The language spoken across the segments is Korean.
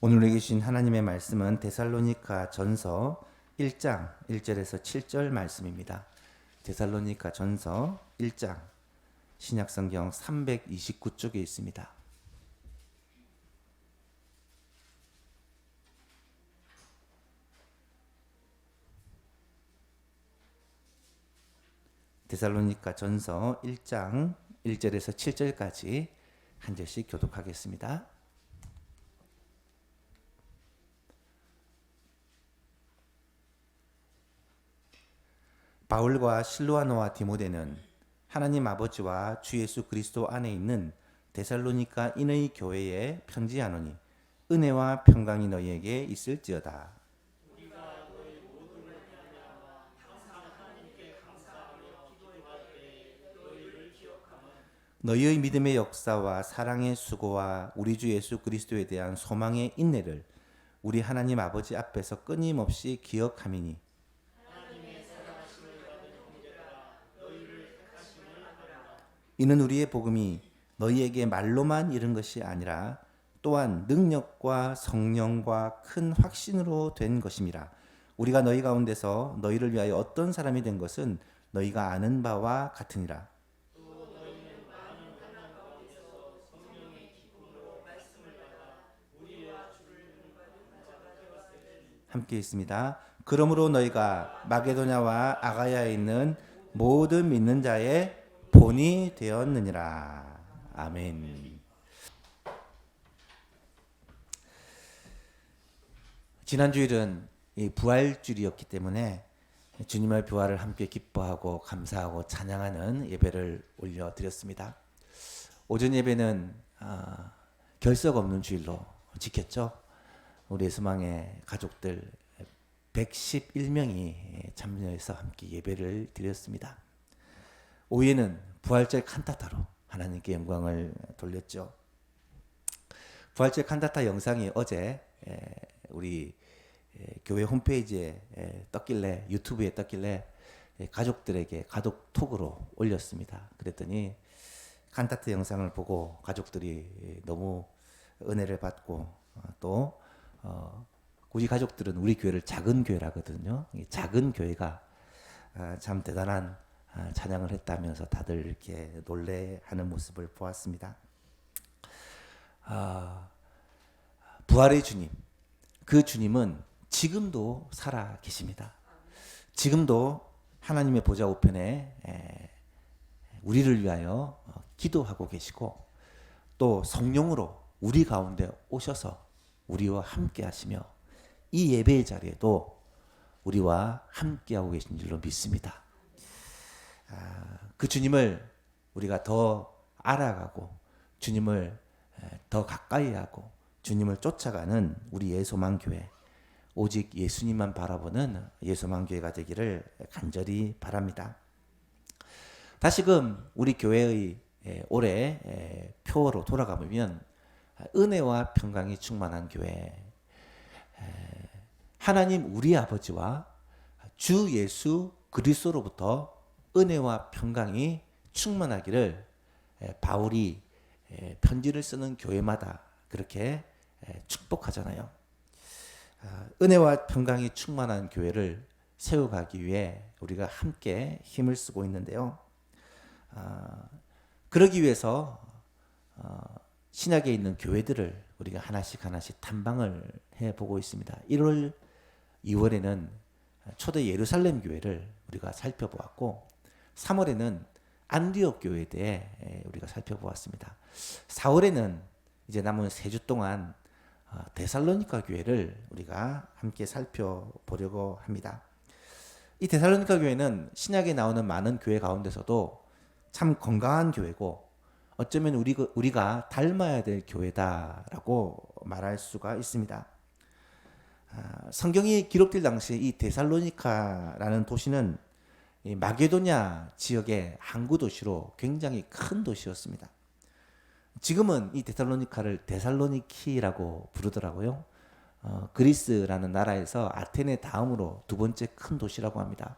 오늘 우리에게 주신 하나님의 말씀은 데살로니가 전서 1장 1절에서 7절 말씀입니다. 데살로니가 전서 1장 신약성경 329쪽에 있습니다. 데살로니가 전서 1장 1절에서 7절까지 한 절씩 교독하겠습니다. 바울과 실로아노와 디모데는 하나님 아버지와 주 예수 그리스도 안에 있는 데살로니가 인의 교회에 편지하노니 은혜와 평강이 너희에게 있을지어다. 너희의 믿음의 역사와 사랑의 수고와 우리 주 예수 그리스도에 대한 소망의 인내를 우리 하나님 아버지 앞에서 끊임없이 기억함이니 이는 우리의 복음이 너희에게 말로만 이른 것이 아니라 또한 능력과 성령과 큰 확신으로 된 것임이라. 우리가 너희 가운데서 너희를 위하여 어떤 사람이 된 것은 너희가 아는 바와 같으니라. 함께 있습니다. 그러므로 너희가 마게도냐와 아가야에 있는 모든 믿는 자의 본이 되었느니라. 아멘. 지난 주일은 부활주일이었기 때문에 주님의 부활을 함께 기뻐하고 감사하고 찬양하는 예배를 올려드렸습니다. 오전 예배는 결석 없는 주일로 지켰죠. 우리 예수망의 가족들 111명이 참여해서 함께 예배를 드렸습니다. 오후에는 부활절 칸타타로 하나님께 영광을 돌렸죠. 부활절 칸타타 영상이 어제 우리 교회 홈페이지에 떴길래, 유튜브에 떴길래 가족들에게 가족톡으로 올렸습니다. 그랬더니 칸타타 영상을 보고 가족들이 너무 은혜를 받고 또 우리 가족들은 우리 교회를 작은 교회라거든요. 작은 교회가 참 대단한 찬양을 했다면서 다들 이렇게 놀래하는 모습을 보았습니다. 부활의 주님, 그 주님은 지금도 살아 계십니다. 지금도 하나님의 보좌 우편에 우리를 위하여 기도하고 계시고 또 성령으로 우리 가운데 오셔서 우리와 함께 하시며 이 예배의 자리에도 우리와 함께하고 계신 줄로 믿습니다. 그 주님을 우리가 더 알아가고 주님을 더 가까이 하고 주님을 쫓아가는 우리 예소망교회, 오직 예수님만 바라보는 예소망교회가 되기를 간절히 바랍니다. 다시금 우리 교회의 올해 표어로 돌아가 보면 은혜와 평강이 충만한 교회, 하나님 우리 아버지와 주 예수 그리스도로부터 은혜와 평강이 충만하기를 바울이 편지를 쓰는 교회마다 그렇게 축복하잖아요. 은혜와 평강이 충만한 교회를 세워가기 위해 우리가 함께 힘을 쓰고 있는데요. 그러기 위해서 신약에 있는 교회들을 우리가 하나씩 탐방을 해보고 있습니다. 1월, 2월에는 초대 예루살렘 교회를 우리가 살펴보았고 3월에는 안디옥 교회에 대해 우리가 살펴보았습니다. 4월에는 이제 남은 3주 동안 데살로니가 교회를 우리가 함께 살펴보려고 합니다. 이 데살로니가 교회는 신약에 나오는 많은 교회 가운데서도 참 건강한 교회고 어쩌면 우리가 닮아야 될 교회다라고 말할 수가 있습니다. 성경이 기록될 당시에 이 데살로니카라는 도시는 이 마게도냐 지역의 항구 도시로 굉장히 큰 도시였습니다. 지금은 이 데살로니카를 데살로니키라고 부르더라고요. 그리스라는 나라에서 아테네 다음으로 두 번째 큰 도시라고 합니다.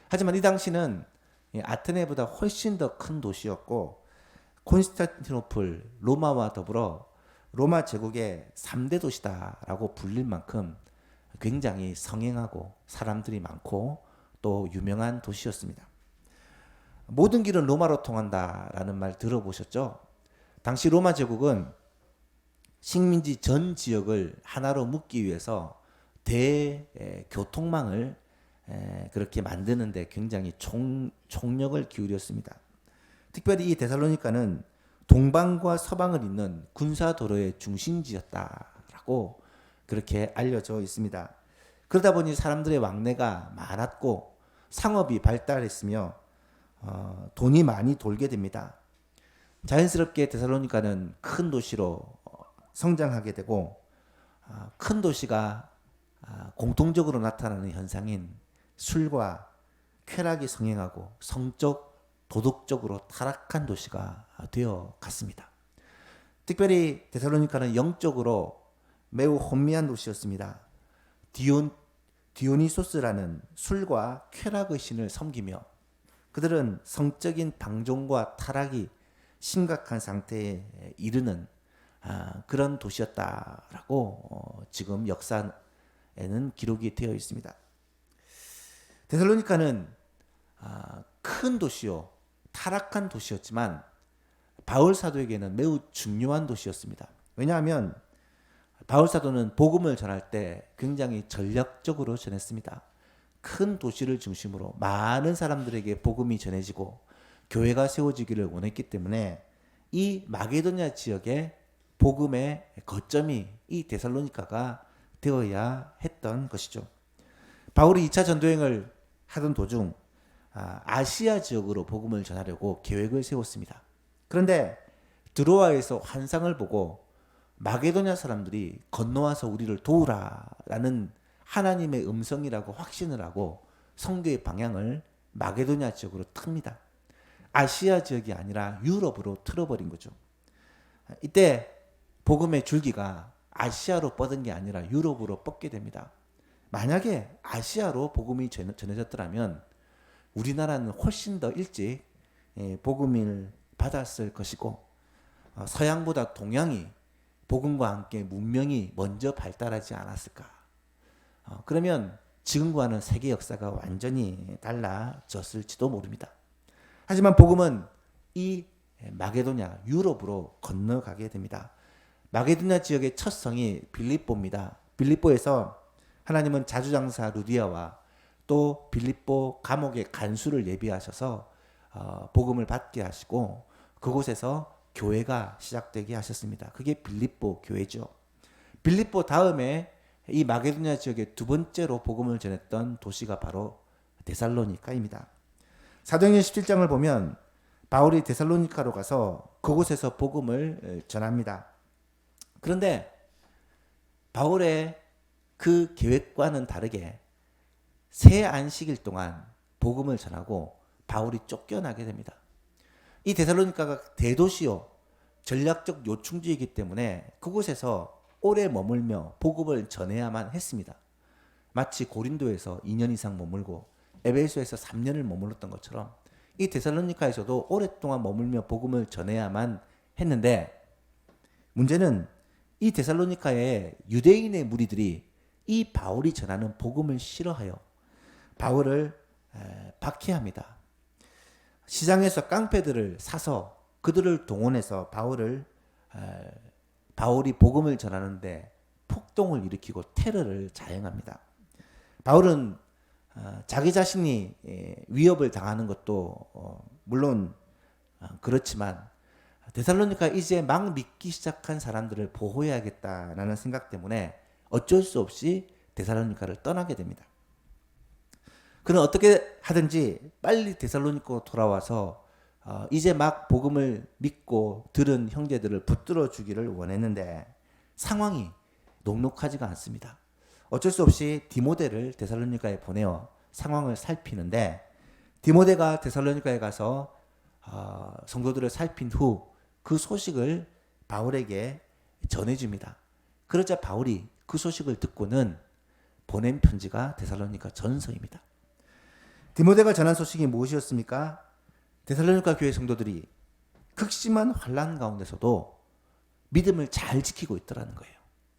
하지만 이 당시는 아테네보다 훨씬 더 큰 도시였고 콘스탄티노플, 로마와 더불어 로마 제국의 3대 도시다라고 불릴 만큼 굉장히 성행하고 사람들이 많고 또 유명한 도시였습니다. 모든 길은 로마로 통한다라는 말 들어보셨죠? 당시 로마 제국은 식민지 전 지역을 하나로 묶기 위해서 대교통망을 그렇게 만드는데 굉장히 총력을 기울였습니다. 특별히 이 데살로니가는 동방과 서방을 잇는 군사도로의 중심지였다라고 그렇게 알려져 있습니다. 그러다 보니 사람들의 왕래가 많았고 상업이 발달했으며 돈이 많이 돌게 됩니다. 자연스럽게 데살로니가는 큰 도시로 성장하게 되고 큰 도시가 공통적으로 나타나는 현상인 술과 쾌락이 성행하고 성적, 도덕적으로 타락한 도시가 되어 갔습니다. 특별히 데살로니가는 영적으로 매우 혼미한 도시였습니다. 디오니소스라는 술과 쾌락의 신을 섬기며 그들은 성적인 방종과 타락이 심각한 상태에 이르는 그런 도시였다라고 지금 역사에는 기록이 되어 있습니다. 데살로니가는 큰 도시요, 타락한 도시였지만 바울 사도에게는 매우 중요한 도시였습니다. 왜냐하면 바울 사도는 복음을 전할 때 굉장히 전략적으로 전했습니다. 큰 도시를 중심으로 많은 사람들에게 복음이 전해지고 교회가 세워지기를 원했기 때문에 이 마게도냐 지역에 복음의 거점이 이 데살로니가가 되어야 했던 것이죠. 바울이 2차 전도행을 하던 도중 아시아 지역으로 복음을 전하려고 계획을 세웠습니다. 그런데 드로아에서 환상을 보고 마게도냐 사람들이 건너와서 우리를 도우라라는 하나님의 음성이라고 확신을 하고 성교의 방향을 마게도냐 지역으로 틉니다. 아시아 지역이 아니라 유럽으로 틀어버린 거죠. 이때 복음의 줄기가 아시아로 뻗은 게 아니라 유럽으로 뻗게 됩니다. 만약에 아시아로 복음이 전해졌더라면 우리나라는 훨씬 더 일찍 복음을 받았을 것이고 서양보다 동양이 복음과 함께 문명이 먼저 발달하지 않았을까. 그러면 지금과는 세계 역사가 완전히 달라졌을지도 모릅니다. 하지만 복음은 이 마게도냐 유럽으로 건너가게 됩니다. 마게도냐 지역의 첫 성이 빌립보입니다. 빌립보에서 하나님은 자주장사 루디아와 또 빌립보 감옥의 간수를 예비하셔서 복음을 받게 하시고 그곳에서 교회가 시작되게 하셨습니다. 그게 빌립보 교회죠. 빌립보 다음에 이 마게도냐 지역의 두 번째로 복음을 전했던 도시가 바로 데살로니가입니다. 사도행전 17장을 보면 바울이 데살로니가로 가서 그곳에서 복음을 전합니다. 그런데 바울의 그 계획과는 다르게 새 안식일 동안 복음을 전하고 바울이 쫓겨나게 됩니다. 이 데살로니가가 대도시요 전략적 요충지이기 때문에 그곳에서 오래 머물며 복음을 전해야만 했습니다. 마치 고린도에서 2년 이상 머물고 에베소에서 3년을 머물렀던 것처럼 이 데살로니가에서도 오랫동안 머물며 복음을 전해야만 했는데 문제는 이 데살로니가의 유대인의 무리들이 이 바울이 전하는 복음을 싫어하여 바울을 박해합니다. 시장에서 깡패들을 사서 그들을 동원해서 바울이 복음을 전하는데 폭동을 일으키고 테러를 자행합니다. 바울은 자기 자신이 위협을 당하는 것도 물론 그렇지만 데살로니가 이제 막 믿기 시작한 사람들을 보호해야겠다라는 생각 때문에 어쩔 수 없이 데살로니가를 떠나게 됩니다. 그는 어떻게 하든지 빨리 데살로니가로 돌아와서 이제 막 복음을 믿고 들은 형제들을 붙들어 주기를 원했는데 상황이 녹록하지가 않습니다. 어쩔 수 없이 디모데를 데살로니가에 보내어 상황을 살피는데 디모데가 데살로니가에 가서 성도들을 살핀 후 그 소식을 바울에게 전해줍니다. 그러자 바울이 그 소식을 듣고는 보낸 편지가 데살로니가 전서입니다. 디모데가 전한 소식이 무엇이었습니까? 데살로니가 교회 성도들이 극심한 환난 가운데서도 믿음을 잘 지키고 있더라는 거예요.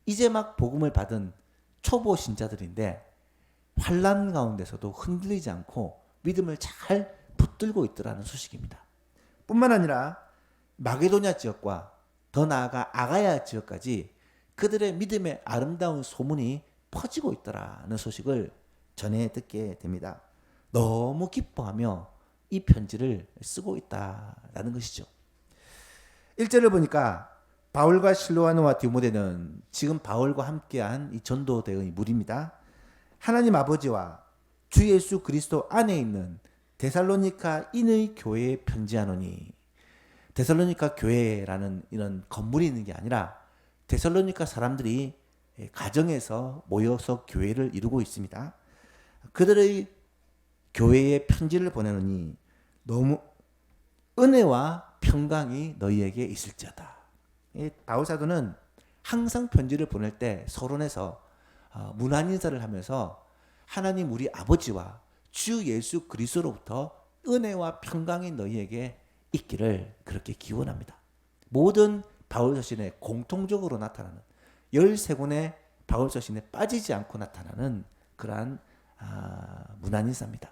이제 막 복음을 받은 초보 신자들인데 환난 가운데서도 흔들리지 않고 믿음을 잘 붙들고 있더라는 소식입니다. 뿐만 아니라 마게도냐 지역과 더 나아가 아가야 지역까지 그들의 믿음의 아름다운 소문이 퍼지고 있더라는 소식을 전해 듣게 됩니다. 너무 기뻐하며 이 편지를 쓰고 있다라는 것이죠. 1절을 보니까 바울과 실로아노와 디모데는 지금 바울과 함께한 이 전도대의 무리입니다. 하나님 아버지와 주 예수 그리스도 안에 있는 데살로니가 인의 교회에 편지하노니, 데살로니가 교회라는 이런 건물이 있는 게 아니라 데살로니가 사람들이 가정에서 모여서 교회를 이루고 있습니다. 그들의 교회에 편지를 보내노니 너무 은혜와 평강이 너희에게 있을지어다. 바울 사도는 항상 편지를 보낼 때 서론에서 문안 인사를 하면서 하나님 우리 아버지와 주 예수 그리스도로부터 은혜와 평강이 너희에게 있기를 그렇게 기원합니다. 모든 바울 서신에 공통적으로 나타나는 13권의 바울 서신에 빠지지 않고 나타나는 그러한 문안 인사입니다.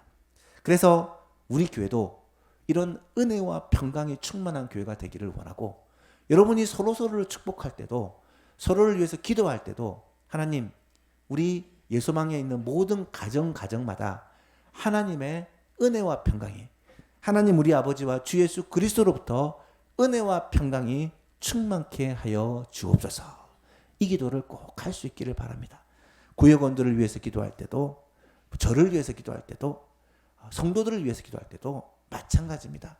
그래서 우리 교회도 이런 은혜와 평강이 충만한 교회가 되기를 원하고, 여러분이 서로서로를 축복할 때도, 서로를 위해서 기도할 때도 하나님 우리 예소망에 있는 모든 가정마다 하나님의 은혜와 평강이, 하나님 우리 아버지와 주 예수 그리스도로부터 은혜와 평강이 충만케 하여 주옵소서. 이 기도를 꼭 할 수 있기를 바랍니다. 구역원들을 위해서 기도할 때도, 저를 위해서 기도할 때도, 성도들을 위해서 기도할 때도 마찬가지입니다.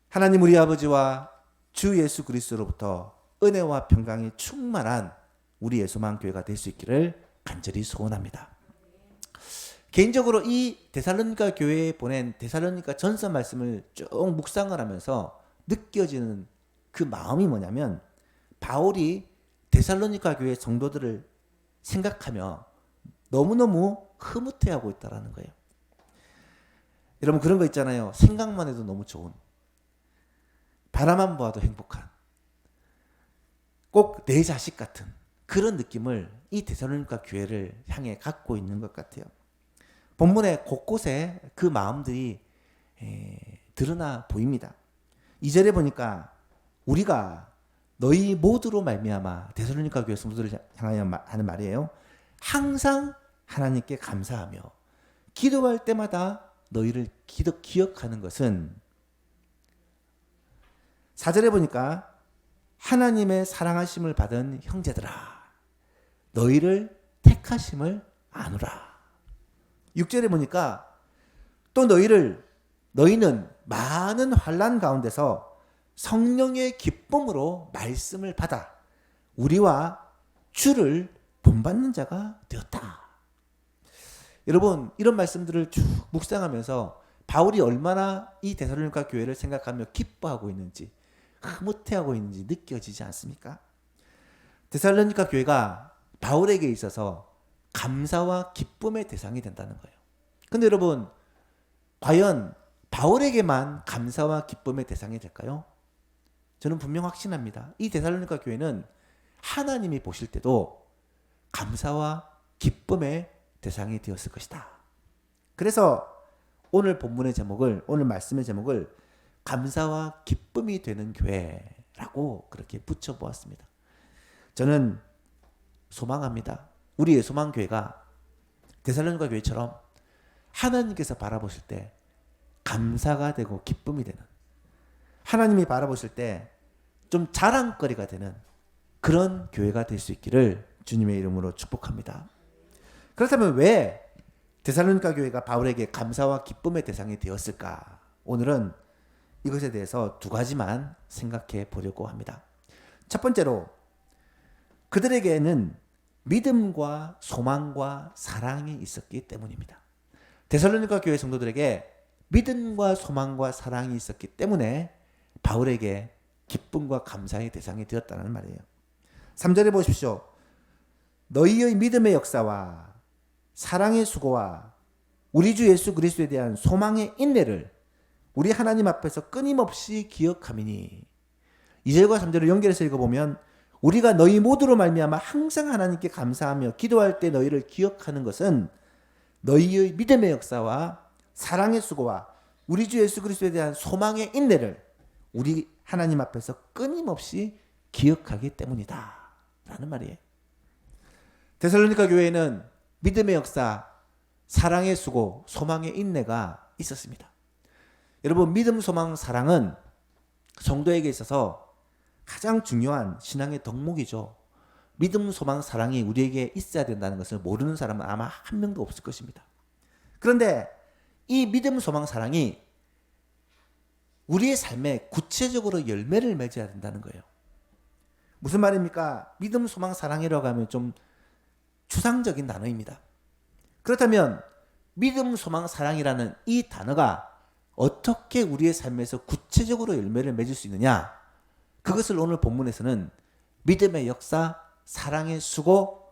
하나님 우리 아버지와 주 예수 그리스도로부터 은혜와 평강이 충만한 우리 예수만 교회가 될 수 있기를 간절히 소원합니다. 개인적으로 이 데살로니가 교회에 보낸 데살로니가 전서 말씀을 쭉 묵상을 하면서 느껴지는 그 마음이 뭐냐면, 바울이 데살로니가 교회 성도들을 생각하며 너무너무 흐뭇해하고 있다는 거예요. 여러분 그런 거 있잖아요. 생각만 해도 너무 좋은, 바라만 보아도 행복한, 꼭 내 자식 같은 그런 느낌을 이 데살로니가 교회를 향해 갖고 있는 것 같아요. 본문의 곳곳에 그 마음들이 드러나 보입니다. 2절에 보니까 우리가 너희 모두로 말미암아, 데살로니가 교회 성도들을 향하여 하는 말이에요. 항상 하나님께 감사하며 기도할 때마다 너희를 기억하는 것은, 4절에 보니까 하나님의 사랑하심을 받은 형제들아 너희를 택하심을 아노라. 6절에 보니까 또 너희는 많은 환난 가운데서 성령의 기쁨으로 말씀을 받아 우리와 주를 본받는 자가 되었다. 여러분 이런 말씀들을 쭉 묵상하면서 바울이 얼마나 이 데살로니가 교회를 생각하며 기뻐하고 있는지, 흐뭇해하고 있는지 느껴지지 않습니까? 데살로니가 교회가 바울에게 있어서 감사와 기쁨의 대상이 된다는 거예요. 근데 여러분 과연 바울에게만 감사와 기쁨의 대상이 될까요? 저는 분명 확신합니다. 이 데살로니가 교회는 하나님이 보실 때도 감사와 기쁨의 대상이 되었을 것이다. 그래서 오늘 본문의 제목을, 오늘 말씀의 제목을 감사와 기쁨이 되는 교회라고 그렇게 붙여보았습니다. 저는 소망합니다. 우리의 소망교회가 데살로니가 교회처럼 하나님께서 바라보실 때 감사가 되고 기쁨이 되는, 하나님이 바라보실 때 좀 자랑거리가 되는 그런 교회가 될 수 있기를 주님의 이름으로 축복합니다. 그렇다면 왜 데살로니가 교회가 바울에게 감사와 기쁨의 대상이 되었을까? 오늘은 이것에 대해서 2가지만 생각해 보려고 합니다. 첫 번째로, 그들에게는 믿음과 소망과 사랑이 있었기 때문입니다. 데살로니가 교회 성도들에게 믿음과 소망과 사랑이 있었기 때문에 바울에게 기쁨과 감사의 대상이 되었다는 말이에요. 3절에 보십시오. 너희의 믿음의 역사와 사랑의 수고와 우리 주 예수 그리스도에 대한 소망의 인내를 우리 하나님 앞에서 끊임없이 기억하미니. 2절과 3절을 연결해서 읽어보면 우리가 너희 모두로 말미암아 항상 하나님께 감사하며 기도할 때 너희를 기억하는 것은 너희의 믿음의 역사와 사랑의 수고와 우리 주 예수 그리스도에 대한 소망의 인내를 우리 하나님 앞에서 끊임없이 기억하기 때문이다 라는 말이에요. 데살로니가 교회에는 믿음의 역사, 사랑의 수고, 소망의 인내가 있었습니다. 여러분, 믿음, 소망, 사랑은 성도에게 있어서 가장 중요한 신앙의 덕목이죠. 믿음, 소망, 사랑이 우리에게 있어야 된다는 것을 모르는 사람은 아마 한 명도 없을 것입니다. 그런데 이 믿음, 소망, 사랑이 우리의 삶에 구체적으로 열매를 맺어야 된다는 거예요. 무슨 말입니까? 믿음, 소망, 사랑이라고 하면 좀 추상적인 단어입니다. 그렇다면 믿음, 소망, 사랑이라는 이 단어가 어떻게 우리의 삶에서 구체적으로 열매를 맺을 수 있느냐? 그것을 오늘 본문에서는 믿음의 역사, 사랑의 수고,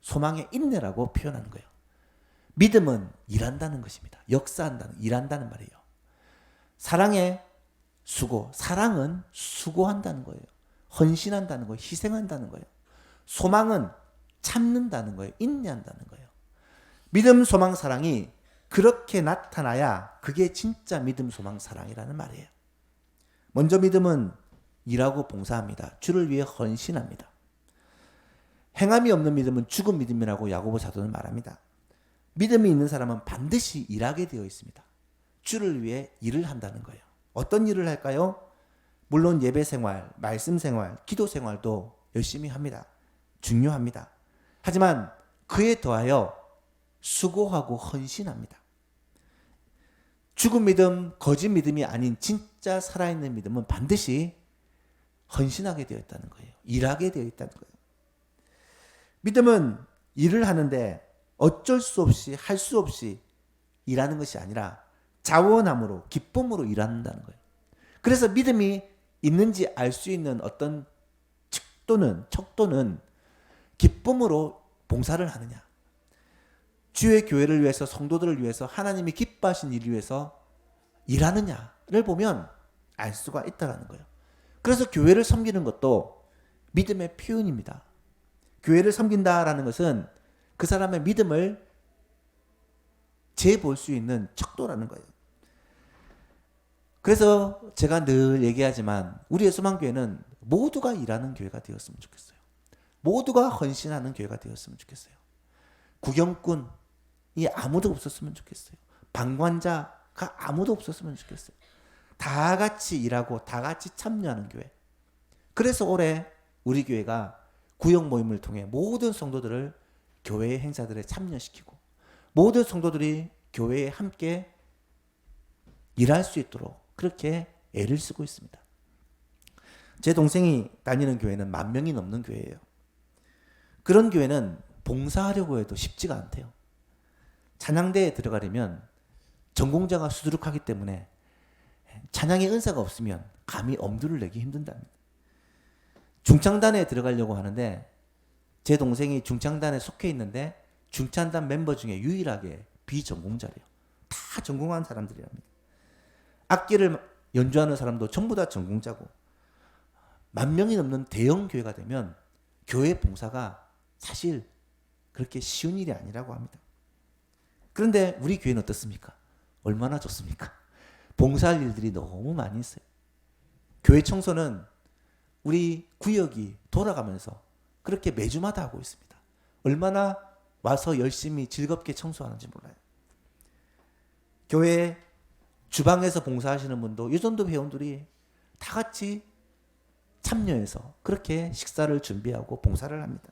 소망의 인내라고 표현하는 거예요. 믿음은 일한다는 것입니다. 역사한다는, 일한다는 말이에요. 사랑의 수고, 사랑은 수고한다는 거예요. 헌신한다는 거예요. 희생한다는 거예요. 소망은 참는다는 거예요. 인내한다는 거예요. 믿음, 소망, 사랑이 그렇게 나타나야 그게 진짜 믿음, 소망, 사랑이라는 말이에요. 먼저 믿음은 일하고 봉사합니다. 주를 위해 헌신합니다. 행함이 없는 믿음은 죽은 믿음이라고 야고보 사도는 말합니다. 믿음이 있는 사람은 반드시 일하게 되어 있습니다. 주를 위해 일을 한다는 거예요. 어떤 일을 할까요? 물론 예배 생활, 말씀 생활, 기도 생활도 열심히 합니다. 중요합니다. 하지만 그에 더하여 수고하고 헌신합니다. 죽은 믿음, 거짓 믿음이 아닌 진짜 살아있는 믿음은 반드시 헌신하게 되어 있다는 거예요. 일하게 되어 있다는 거예요. 믿음은 일을 하는데 어쩔 수 없이 할 수 없이 일하는 것이 아니라 자원함으로 기쁨으로 일한다는 거예요. 그래서 믿음이 있는지 알 수 있는 어떤 척도는 기쁨으로 봉사를 하느냐, 주의 교회를 위해서, 성도들을 위해서, 하나님이 기뻐하신 일을 위해서 일하느냐를 보면 알 수가 있다는 거예요. 그래서 교회를 섬기는 것도 믿음의 표현입니다. 교회를 섬긴다라는 것은 그 사람의 믿음을 재볼 수 있는 척도라는 거예요. 그래서 제가 늘 얘기하지만 우리의 소망교회는 모두가 일하는 교회가 되었으면 좋겠어요. 모두가 헌신하는 교회가 되었으면 좋겠어요. 구경꾼이 아무도 없었으면 좋겠어요. 방관자가 아무도 없었으면 좋겠어요. 다 같이 일하고 다 같이 참여하는 교회. 그래서 올해 우리 교회가 구역 모임을 통해 모든 성도들을 교회의 행사들에 참여시키고 모든 성도들이 교회에 함께 일할 수 있도록 그렇게 애를 쓰고 있습니다. 제 동생이 다니는 교회는 10,000명이 넘는 교회예요. 그런 교회는 봉사하려고 해도 쉽지가 않대요. 찬양대에 들어가려면 전공자가 수두룩하기 때문에 찬양의 은사가 없으면 감히 엄두를 내기 힘든답니다. 중창단에 들어가려고 하는데 제 동생이 중창단에 속해 있는데 중창단 멤버 중에 유일하게 비전공자래요. 다 전공한 사람들이랍니다. 악기를 연주하는 사람도 전부 다 전공자고 10,000명이 넘는 대형 교회가 되면 교회 봉사가 사실 그렇게 쉬운 일이 아니라고 합니다. 그런데 우리 교회는 어떻습니까? 얼마나 좋습니까? 봉사할 일들이 너무 많이 있어요. 교회 청소는 우리 구역이 돌아가면서 그렇게 매주마다 하고 있습니다. 얼마나 와서 열심히 즐겁게 청소하는지 몰라요. 교회 주방에서 봉사하시는 분도 유전도 회원들이 다 같이 참여해서 그렇게 식사를 준비하고 봉사를 합니다.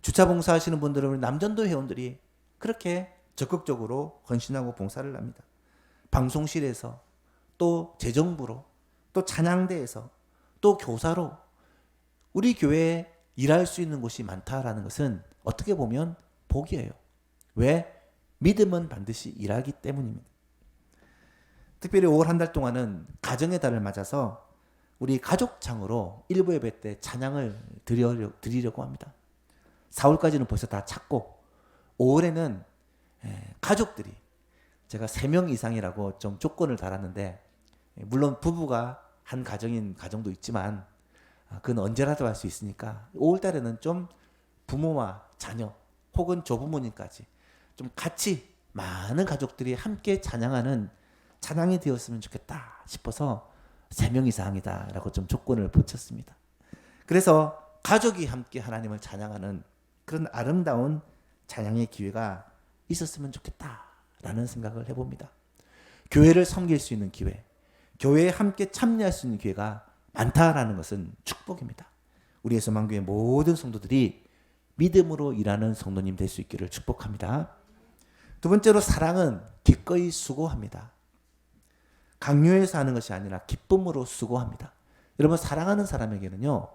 주차 봉사하시는 분들은 남전도 회원들이 그렇게 적극적으로 헌신하고 봉사를 합니다. 방송실에서 또 재정부로 또 찬양대에서 또 교사로 우리 교회에 일할 수 있는 곳이 많다라는 것은 어떻게 보면 복이에요. 왜? 믿음은 반드시 일하기 때문입니다. 특별히 5월 한 달 동안은 가정의 달을 맞아서 우리 가족창으로 일부 예배 때 찬양을 드리려고 합니다. 4월까지는 벌써 다 찼고 5월에는 가족들이 제가 3명 이상이라고 좀 조건을 달았는데 물론 부부가 한 가정도 있지만 그건 언제라도 할 수 있으니까 5월달에는 좀 부모와 자녀 혹은 조부모님까지 좀 같이 많은 가족들이 함께 찬양하는 찬양이 되었으면 좋겠다 싶어서 3명 이상이다라고 좀 조건을 붙였습니다. 그래서 가족이 함께 하나님을 찬양하는 그런 아름다운 찬양의 기회가 있었으면 좋겠다라는 생각을 해봅니다. 교회를 섬길 수 있는 기회, 교회에 함께 참여할 수 있는 기회가 많다라는 것은 축복입니다. 우리 예수만교회 모든 성도들이 믿음으로 일하는 성도님 될 수 있기를 축복합니다. 두 번째로 사랑은 기꺼이 수고합니다. 강요해서 하는 것이 아니라 기쁨으로 수고합니다. 여러분 사랑하는 사람에게는요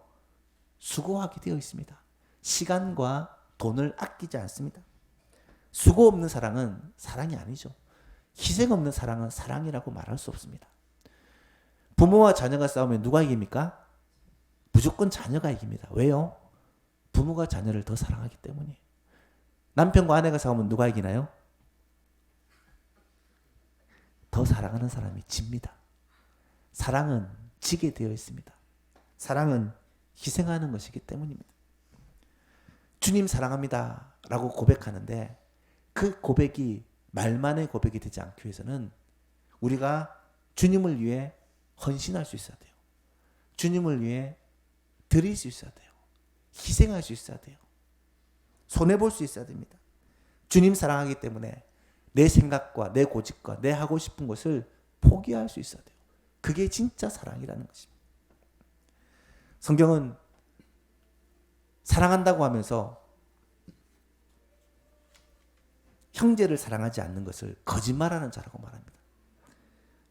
수고하게 되어 있습니다. 시간과 돈을 아끼지 않습니다. 수고 없는 사랑은 사랑이 아니죠. 희생 없는 사랑은 사랑이라고 말할 수 없습니다. 부모와 자녀가 싸우면 누가 이깁니까? 무조건 자녀가 이깁니다. 왜요? 부모가 자녀를 더 사랑하기 때문이에요. 남편과 아내가 싸우면 누가 이기나요? 더 사랑하는 사람이 집니다. 사랑은 지게 되어 있습니다. 사랑은 희생하는 것이기 때문입니다. 주님 사랑합니다 라고 고백하는데 그 고백이 말만의 고백이 되지 않기 위해서는 우리가 주님을 위해 헌신할 수 있어야 돼요. 주님을 위해 드릴 수 있어야 돼요. 희생할 수 있어야 돼요. 손해볼 수 있어야 됩니다. 주님 사랑하기 때문에 내 생각과 내 고집과 내 하고 싶은 것을 포기할 수 있어야 돼요. 그게 진짜 사랑이라는 것입니다. 성경은 사랑한다고 하면서 형제를 사랑하지 않는 것을 거짓말하는 자라고 말합니다.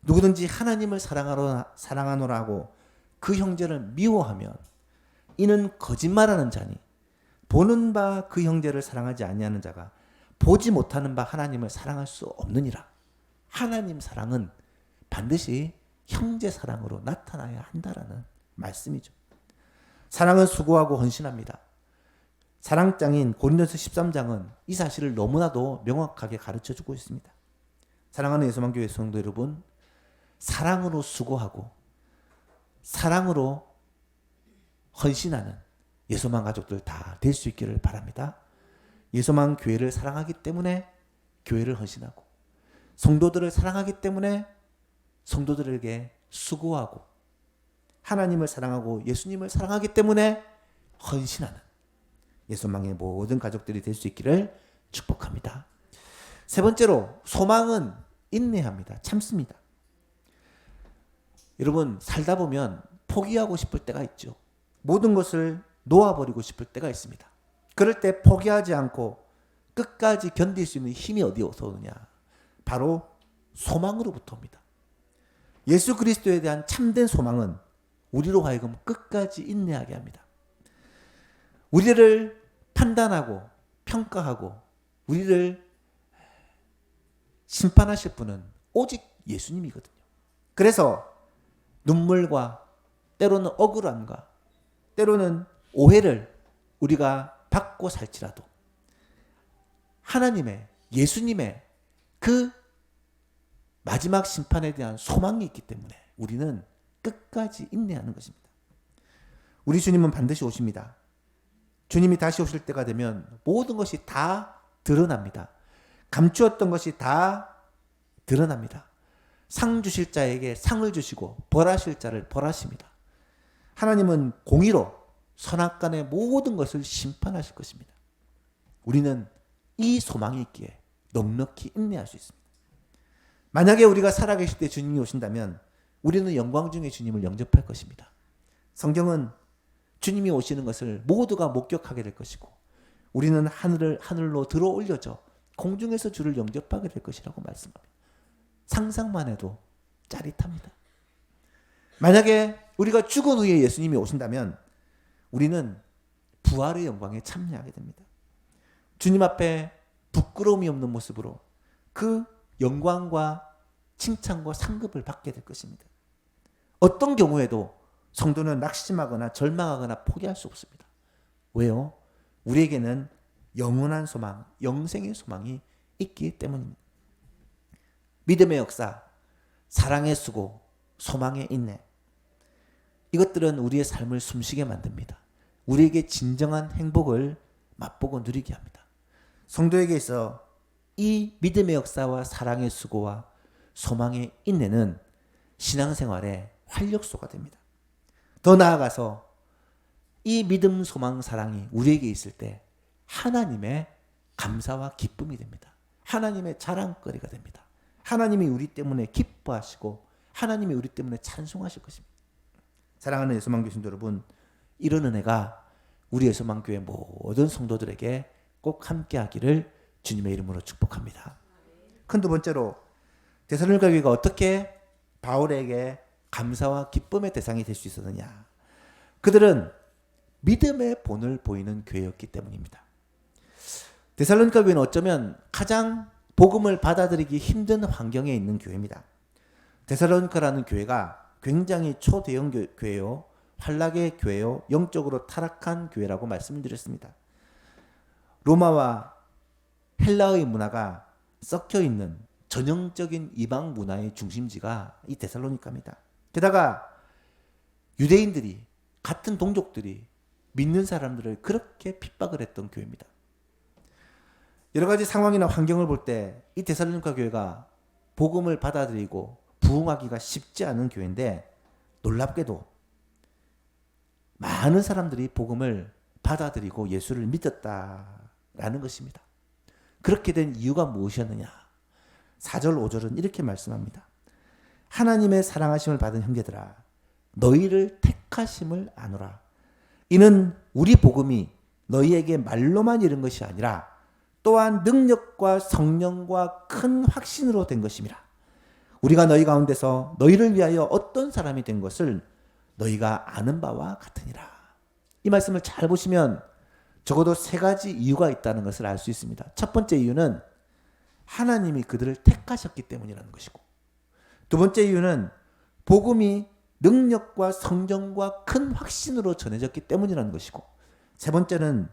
누구든지 하나님을 사랑하노라 하고 그 형제를 미워하면 이는 거짓말하는 자니 보는 바 그 형제를 사랑하지 아니하는 자가 보지 못하는 바 하나님을 사랑할 수 없느니라. 하나님 사랑은 반드시 형제 사랑으로 나타나야 한다라는 말씀이죠. 사랑은 수고하고 헌신합니다. 사랑장인 고린도서 13장은 이 사실을 너무나도 명확하게 가르쳐주고 있습니다. 사랑하는 예수만교회 성도 여러분, 사랑으로 수고하고 사랑으로 헌신하는 예수만 가족들 다 될 수 있기를 바랍니다. 예수만 교회를 사랑하기 때문에 교회를 헌신하고 성도들을 사랑하기 때문에 성도들에게 수고하고 하나님을 사랑하고 예수님을 사랑하기 때문에 헌신하는 예수만의 모든 가족들이 될 수 있기를 축복합니다. 세 번째로 소망은 인내합니다. 참습니다. 여러분 살다 보면 포기하고 싶을 때가 있죠. 모든 것을 놓아버리고 싶을 때가 있습니다. 그럴 때 포기하지 않고 끝까지 견딜 수 있는 힘이 어디서 오느냐? 바로 소망으로부터 옵니다. 예수 그리스도에 대한 참된 소망은 우리로 하여금 끝까지 인내하게 합니다. 우리를 판단하고 평가하고 우리를 심판하실 분은 오직 예수님이거든요. 그래서 눈물과 때로는 억울함과 때로는 오해를 우리가 받고 살지라도 하나님의 예수님의 그 마지막 심판에 대한 소망이 있기 때문에 우리는 끝까지 인내하는 것입니다. 우리 주님은 반드시 오십니다. 주님이 다시 오실 때가 되면 모든 것이 다 드러납니다. 감추었던 것이 다 드러납니다. 상 주실 자에게 상을 주시고 벌하실 자를 벌하십니다. 하나님은 공의로 선악간의 모든 것을 심판하실 것입니다. 우리는 이 소망이 있기에 넉넉히 인내할 수 있습니다. 만약에 우리가 살아계실 때 주님이 오신다면 우리는 영광 중에 주님을 영접할 것입니다. 성경은 주님이 오시는 것을 모두가 목격하게 될 것이고 우리는 하늘로 들어 올려져 공중에서 주를 영접하게 될 것이라고 말씀합니다. 상상만 해도 짜릿합니다. 만약에 우리가 죽은 후에 예수님이 오신다면 우리는 부활의 영광에 참여하게 됩니다. 주님 앞에 부끄러움이 없는 모습으로 그 영광과 칭찬과 상급을 받게 될 것입니다. 어떤 경우에도 성도는 낙심하거나 절망하거나 포기할 수 없습니다. 왜요? 우리에게는 영원한 소망, 영생의 소망이 있기 때문입니다. 믿음의 역사, 사랑의 수고, 소망의 인내. 이것들은 우리의 삶을 숨쉬게 만듭니다. 우리에게 진정한 행복을 맛보고 누리게 합니다. 성도에게 있어 이 믿음의 역사와 사랑의 수고와 소망의 인내는 신앙생활의 활력소가 됩니다. 더 나아가서 이 믿음, 소망, 사랑이 우리에게 있을 때 하나님의 감사와 기쁨이 됩니다. 하나님의 자랑거리가 됩니다. 하나님이 우리 때문에 기뻐하시고 하나님이 우리 때문에 찬송하실 것입니다. 사랑하는 예수만교신도 여러분, 이런 은혜가 우리 예수만교회 모든 성도들에게 꼭 함께하기를 주님의 이름으로 축복합니다. 큰 두 번째로 데살로니가 교회가 어떻게 바울에게 감사와 기쁨의 대상이 될 수 있었느냐. 그들은 믿음의 본을 보이는 교회였기 때문입니다. 데살로니가 교회는 어쩌면 가장 복음을 받아들이기 힘든 환경에 있는 교회입니다. 데살로니카라는 교회가 굉장히 초대형 교회요, 환락의 교회요, 영적으로 타락한 교회라고 말씀드렸습니다. 로마와 헬라의 문화가 섞여 있는 전형적인 이방 문화의 중심지가 이 데살로니카입니다. 게다가 유대인들이, 같은 동족들이 믿는 사람들을 그렇게 핍박을 했던 교회입니다. 여러 가지 상황이나 환경을 볼 때 이 데살로니가 교회가 복음을 받아들이고 부흥하기가 쉽지 않은 교회인데, 놀랍게도 많은 사람들이 복음을 받아들이고 예수를 믿었다라는 것입니다. 그렇게 된 이유가 무엇이었느냐? 4절 5절은 이렇게 말씀합니다. 하나님의 사랑하심을 받은 형제들아, 너희를 택하심을 아노라. 이는 우리 복음이 너희에게 말로만 이른 것이 아니라 또한 능력과 성령과 큰 확신으로 된 것임이라. 우리가 너희 가운데서 너희를 위하여 어떤 사람이 된 것을 너희가 아는 바와 같으니라. 이 말씀을 잘 보시면 적어도 3가지 이유가 있다는 것을 알 수 있습니다. 첫 번째 이유는 하나님이 그들을 택하셨기 때문이라는 것이고, 두 번째 이유는 복음이 능력과 성령과 큰 확신으로 전해졌기 때문이라는 것이고, 세 번째는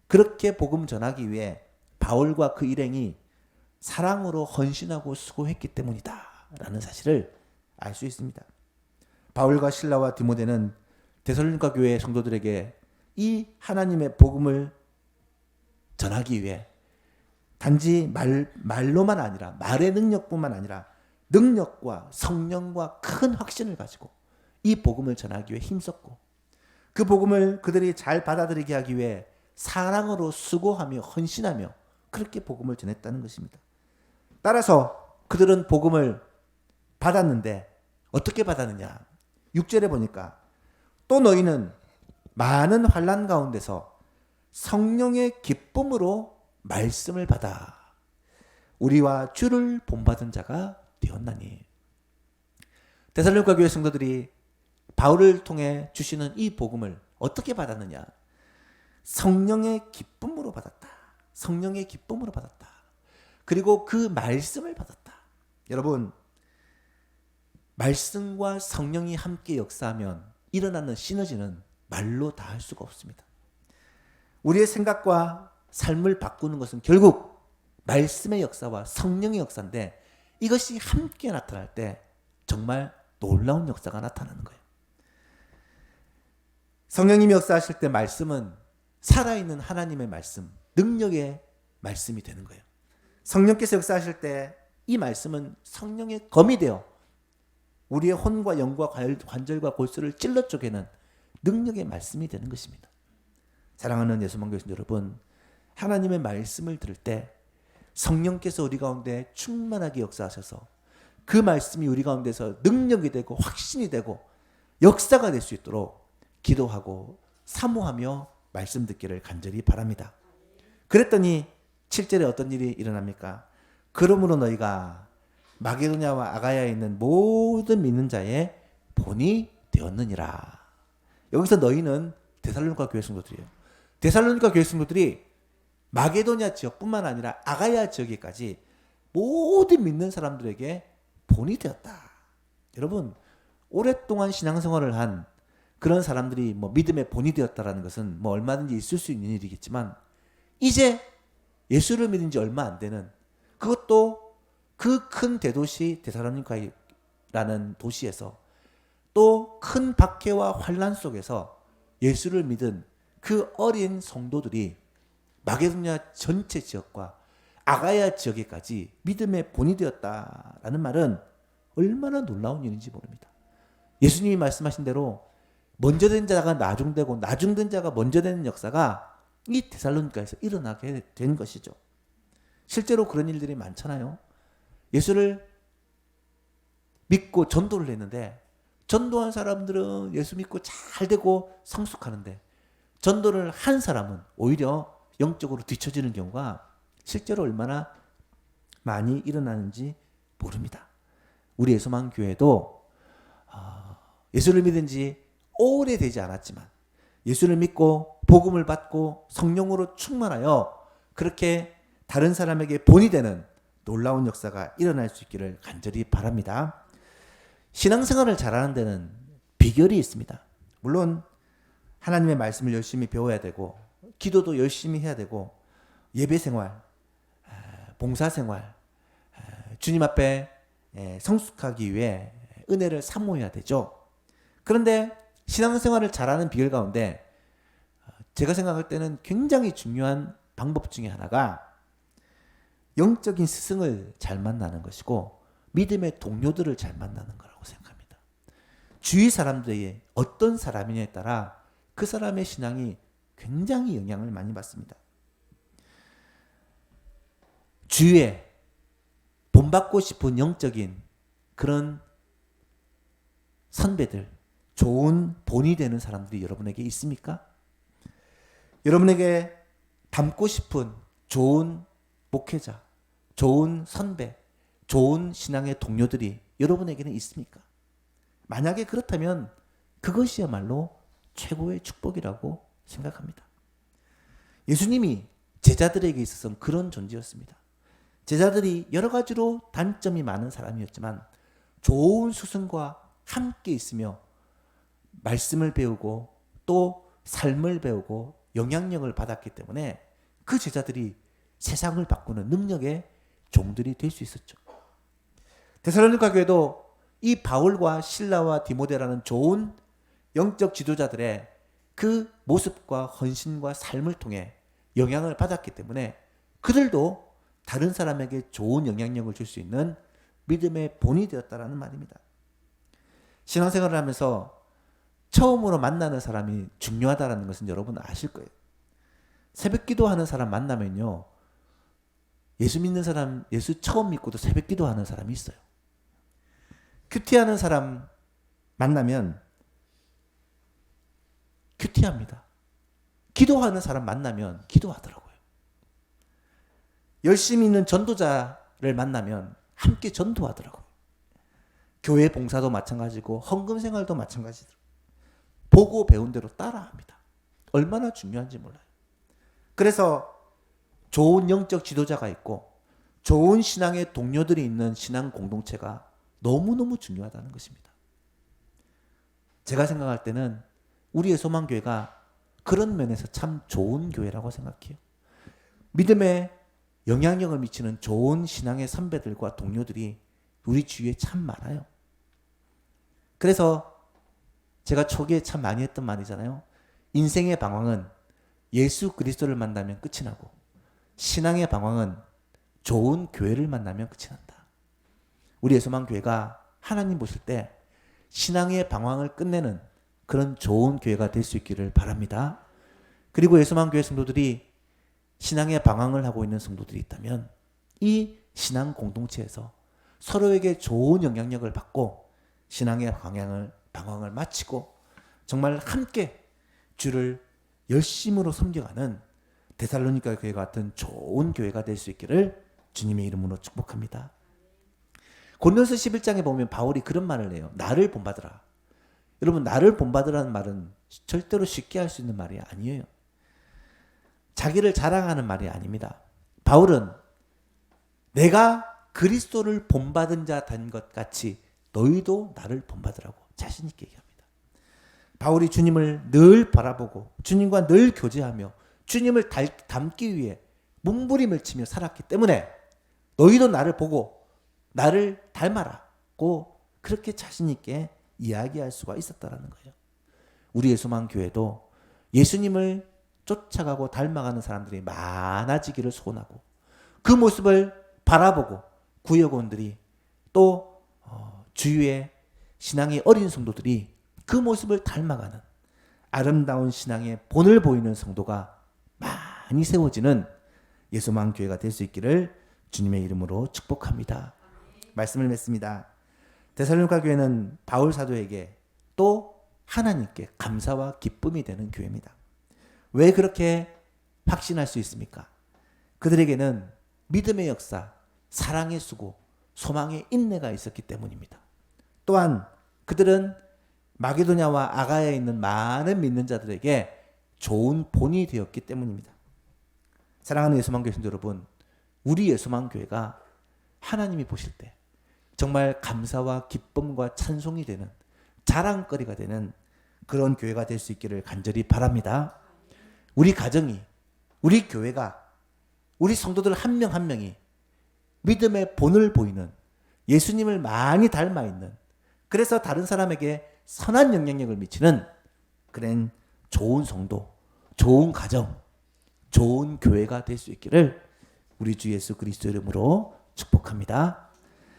그렇게 복음 전하기 위해 바울과 그 일행이 사랑으로 헌신하고 수고했기 때문이다 라는 사실을 알 수 있습니다. 바울과 실라와 디모데는 데살로니가 교회 성도들에게 이 하나님의 복음을 전하기 위해 단지 말로만 아니라, 말의 능력뿐만 아니라 능력과 성령과 큰 확신을 가지고 이 복음을 전하기 위해 힘썼고, 그 복음을 그들이 잘 받아들이게 하기 위해 사랑으로 수고하며 헌신하며 그렇게 복음을 전했다는 것입니다. 따라서 그들은 복음을 받았는데 어떻게 받았느냐? 6절에 보니까 또 너희는 많은 환난 가운데서 성령의 기쁨으로 말씀을 받아 우리와 주를 본받은 자가 되었나니. 데살로니가 교회 성도들이 바울을 통해 주시는 이 복음을 어떻게 받았느냐? 성령의 기쁨으로 받았다. 성령의 기쁨으로 받았다. 그리고 그 말씀을 받았다. 여러분, 말씀과 성령이 함께 역사하면 일어나는 시너지는 말로 다 할 수가 없습니다. 우리의 생각과 삶을 바꾸는 것은 결국 말씀의 역사와 성령의 역사인데, 이것이 함께 나타날 때 정말 놀라운 역사가 나타나는 거예요. 성령님이 역사하실 때 말씀은 살아있는 하나님의 말씀, 능력의 말씀이 되는 거예요. 성령께서 역사하실 때 이 말씀은 성령의 검이 되어 우리의 혼과 영과 관절과 골수를 찔러 쪼개는 능력의 말씀이 되는 것입니다. 사랑하는 예수만 교신 여러분, 하나님의 말씀을 들을 때 성령께서 우리 가운데 충만하게 역사하셔서 그 말씀이 우리 가운데서 능력이 되고 확신이 되고 역사가 될 수 있도록 기도하고 사모하며 말씀 듣기를 간절히 바랍니다. 그랬더니 7절에 어떤 일이 일어납니까? 그러므로 너희가 마게도냐와 아가야에 있는 모든 믿는 자의 본이 되었느니라. 여기서 너희는 데살로니가 교회 성도들이에요. 데살로니가 교회 성도들이 마게도냐 지역뿐만 아니라 아가야 지역에까지 모든 믿는 사람들에게 본이 되었다. 여러분, 오랫동안 신앙생활을 한 그런 사람들이 믿음의 본이 되었다라는 것은 얼마든지 있을 수 있는 일이겠지만, 이제 예수를 믿은 지 얼마 안 되는, 그것도 그 큰 대도시 데살로니가라는 도시에서 또 큰 박해와 환란 속에서 예수를 믿은 그 어린 성도들이 마게도냐 전체 지역과 아가야 지역에까지 믿음의 본이 되었다라는 말은 얼마나 놀라운 일인지 모릅니다. 예수님이 말씀하신 대로 먼저 된 자가 나중되고 나중된 자가 먼저 되는 역사가 이 데살로니가에서 일어나게 된 것이죠. 실제로 그런 일들이 많잖아요. 예수를 믿고 전도를 했는데 전도한 사람들은 예수 믿고 잘 되고 성숙하는데 전도를 한 사람은 오히려 영적으로 뒤처지는 경우가 실제로 얼마나 많이 일어나는지 모릅니다. 우리 예수만교회도 예수를 믿은 지 오래되지 않았지만 예수를 믿고 복음을 받고 성령으로 충만하여 그렇게 다른 사람에게 본이 되는 놀라운 역사가 일어날 수 있기를 간절히 바랍니다. 신앙생활을 잘하는 데는 비결이 있습니다. 물론 하나님의 말씀을 열심히 배워야 되고 기도도 열심히 해야 되고 예배생활, 봉사생활, 주님 앞에 성숙하기 위해 은혜를 사모해야 되죠. 그런데 신앙생활을 잘하는 비결 가운데 제가 생각할 때는 굉장히 중요한 방법 중에 하나가 영적인 스승을 잘 만나는 것이고 믿음의 동료들을 잘 만나는 거라고 생각합니다. 주위 사람들이 어떤 사람이냐에 따라 그 사람의 신앙이 굉장히 영향을 많이 받습니다. 주위에 본받고 싶은 영적인 그런 선배들, 좋은 본이 되는 사람들이 여러분에게 있습니까? 여러분에게 닮고 싶은 좋은 목회자, 좋은 선배, 좋은 신앙의 동료들이 여러분에게는 있습니까? 만약에 그렇다면 그것이야말로 최고의 축복이라고 생각합니다. 예수님이 제자들에게 있어서는 그런 존재였습니다. 제자들이 여러 가지로 단점이 많은 사람이었지만 좋은 스승과 함께 있으며 말씀을 배우고 또 삶을 배우고 영향력을 받았기 때문에 그 제자들이 세상을 바꾸는 능력의 종들이 될 수 있었죠. 데살로니가 교회도 이 바울과 실라와 디모데라는 좋은 영적 지도자들의 그 모습과 헌신과 삶을 통해 영향을 받았기 때문에 그들도 다른 사람에게 좋은 영향력을 줄 수 있는 믿음의 본이 되었다라는 말입니다. 신앙생활을 하면서 처음으로 만나는 사람이 중요하다는 것은 여러분 아실 거예요. 새벽 기도하는 사람 만나면요. 예수 믿는 사람, 예수 처음 믿고도 새벽 기도하는 사람이 있어요. 큐티하는 사람 만나면 큐티합니다. 기도하는 사람 만나면 기도하더라고요. 열심히 있는 전도자를 만나면 함께 전도하더라고요. 교회 봉사도 마찬가지고 헌금 생활도 마찬가지더라고요. 보고 배운 대로 따라합니다. 얼마나 중요한지 몰라요. 그래서 좋은 영적 지도자가 있고 좋은 신앙의 동료들이 있는 신앙 공동체가 너무너무 중요하다는 것입니다. 제가 생각할 때는 우리의 소망교회가 그런 면에서 참 좋은 교회라고 생각해요. 믿음에 영향력을 미치는 좋은 신앙의 선배들과 동료들이 우리 주위에 참 많아요. 그래서 제가 초기에 참 많이 했던 말이잖아요. 인생의 방황은 예수 그리스도를 만나면 끝이 나고 신앙의 방황은 좋은 교회를 만나면 끝이 난다. 우리 예수만교회가 하나님 보실 때 신앙의 방황을 끝내는 그런 좋은 교회가 될 수 있기를 바랍니다. 그리고 예수만교회 성도들이 신앙의 방황을 하고 있는 성도들이 있다면 이 신앙 공동체에서 서로에게 좋은 영향력을 받고 신앙의 방황을 마치고 정말 함께 주를 열심으로 섬겨가는 데살로니가 교회 같은 좋은 교회가 될 수 있기를 주님의 이름으로 축복합니다. 고린도서 11장에 보면 바울이 그런 말을 해요. 나를 본받으라. 여러분, 나를 본받으라는 말은 절대로 쉽게 할 수 있는 말이 아니에요. 자기를 자랑하는 말이 아닙니다. 바울은 내가 그리스도를 본받은 자 된 것 같이 너희도 나를 본받으라고 자신 있게 얘기합니다. 바울이 주님을 늘 바라보고 주님과 늘 교제하며 주님을 닮기 위해 몸부림을 치며 살았기 때문에 너희도 나를 보고 나를 닮아라고 그렇게 자신 있게 이야기할 수가 있었다라는 거예요. 우리 예수만 교회도 예수님을 쫓아가고 닮아가는 사람들이 많아지기를 소원하고 그 모습을 바라보고 구역원들이 또 주위의 신앙의 어린 성도들이 그 모습을 닮아가는 아름다운 신앙의 본을 보이는 성도가 많이 세워지는 예수만 교회가 될 수 있기를 주님의 이름으로 축복합니다. 말씀을 맺습니다. 데살로니가 교회는 바울 사도에게 또 하나님께 감사와 기쁨이 되는 교회입니다. 왜 그렇게 확신할 수 있습니까? 그들에게는 믿음의 역사, 사랑의 수고, 소망의 인내가 있었기 때문입니다. 또한 그들은 마게도냐와 아가야에 있는 많은 믿는 자들에게 좋은 본이 되었기 때문입니다. 사랑하는 예수만 교회 성도 여러분, 우리 예수만 교회가 하나님이 보실 때 정말 감사와 기쁨과 찬송이 되는 자랑거리가 되는 그런 교회가 될 수 있기를 간절히 바랍니다. 우리 가정이, 우리 교회가, 우리 성도들 한 명 한 명이 믿음의 본을 보이는 예수님을 많이 닮아 있는, 그래서 다른 사람에게 선한 영향력을 미치는 그런 좋은 성도, 좋은 가정, 좋은 교회가 될 수 있기를 우리 주 예수 그리스도 이름으로 축복합니다.